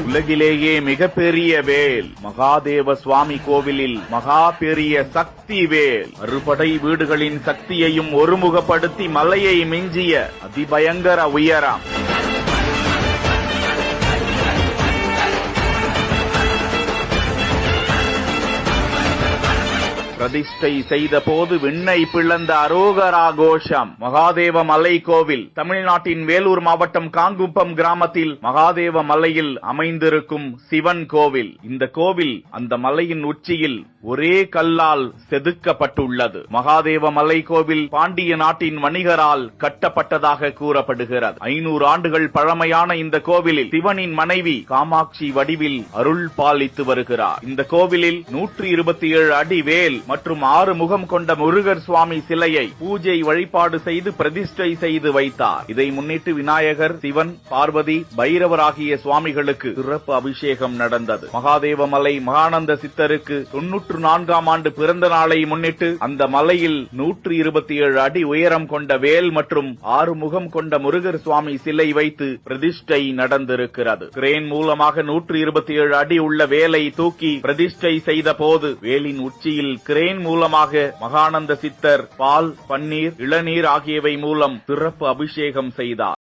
உலகிலேயே மிகப்பெரிய வேல் மகாதேவ சுவாமி கோவிலில் மகா பெரிய சக்தி வேல் அறுபடை வீடுகளின் சக்தியையும் ஒருமுகப்படுத்தி மலையை மிஞ்சிய அதிபயங்கர உயரம். பிரதிஷ்டை செய்த போது விண்ணை பிளந்த அரோகரா கோஷம். மகாதேவ மலை கோவில் தமிழ்நாட்டின் வேலூர் மாவட்டம் காங்குப்பம் கிராமத்தில் மகாதேவ மலையில் அமைந்திருக்கும் சிவன் கோவில். இந்த கோவில் அந்த மலையின் உச்சியில் ஒரே கல்லால் செதுக்கப்பட்டுள்ளது. மகாதேவ மலை கோவில் பாண்டிய நாட்டின் வணிகரால் கட்டப்பட்டதாக கூறப்படுகிறது. 500 ஆண்டுகள் பழமையான இந்த கோவிலில் சிவனின் மனைவி காமாட்சி வடிவில் அருள் பாலித்து வருகிறார். இந்த கோவிலில் 127 அடி வேல் மற்றும் 6 முகம் கொண்ட முருகர் சுவாமி சிலையை பூஜை வழிபாடு செய்து பிரதிஷ்டை செய்து வைத்தார். இதை முன்னிட்டு விநாயகர், சிவன், பார்வதி, பைரவர் ஆகிய சுவாமிகளுக்கு சிறப்பு அபிஷேகம் நடந்தது. மகாதேவ மலை மகானந்த சித்தருக்கு 94ஆம் ஆண்டு பிறந்த நாளை முன்னிட்டு அந்த மலையில் 127 அடி உயரம் கொண்ட வேல் மற்றும் 6 முகம் கொண்ட முருகர் சுவாமி சிலை வைத்து பிரதிஷ்டை நடந்திருக்கிறது. கிரேன் மூலமாக 127 அடி உள்ள வேலை தூக்கி பிரதிஷ்டை செய்த போது வேலின் உச்சியில் கிரேன் மூலமாக மகானந்த சித்தர் பால், பன்னீர், இளநீர் ஆகியவை மூலம் சிறப்பு அபிஷேகம் செய்தார்.